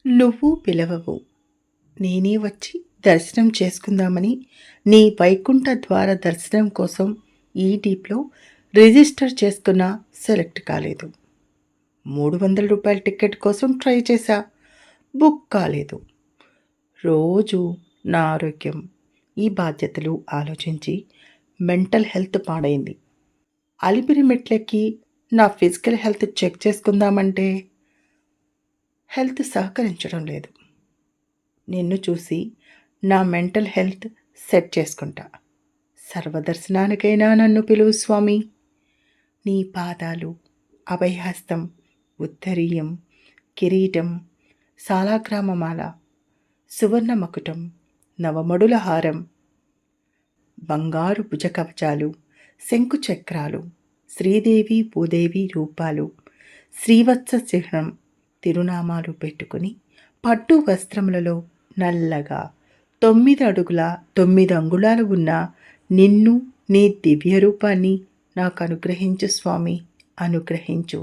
నువ్వు పిలవవు, నేనే వచ్చి దర్శనం చేసుకుందామని నీ వైకుంఠ ద్వార దర్శనం కోసం ఈ డీప్లో రిజిస్టర్ చేసుకున్నా సెలెక్ట్ కాలేదు. 300 రూపాయల టికెట్ కోసం ట్రై చేశా, బుక్ కాలేదు. రోజు నా ఆరోగ్యం, ఈ బాధ్యతలు ఆలోచించి మెంటల్ హెల్త్ పాడైంది. అలిపిరి మెట్లెక్కి నా ఫిజికల్ హెల్త్ చెక్ చేసుకుందామంటే హెల్త్ సహకరించడం లేదు. నిన్ను చూసి నా మెంటల్ హెల్త్ సెట్ చేసుకుంటా. సర్వదర్శనానికైనా నన్ను పిలువు స్వామి. నీ పాదాలు, అభయహస్తం, ఉత్తరీయం, కిరీటం, సాలాగ్రామమాల, సువర్ణ మకుటం, నవమడుల హారం, బంగారు భుజకవచాలు, శంకుచక్రాలు, శ్రీదేవి భూదేవి రూపాలు, శ్రీవత్స చిహ్నం, తిరునామాలు పెట్టుకుని పట్టు వస్త్రములలో నల్లగా 9 అడుగుల 9 అంగుళాలు ఉన్న నిన్ను, నీ దివ్య రూపాన్ని నాకు అనుగ్రహించు స్వామి, అనుగ్రహించు.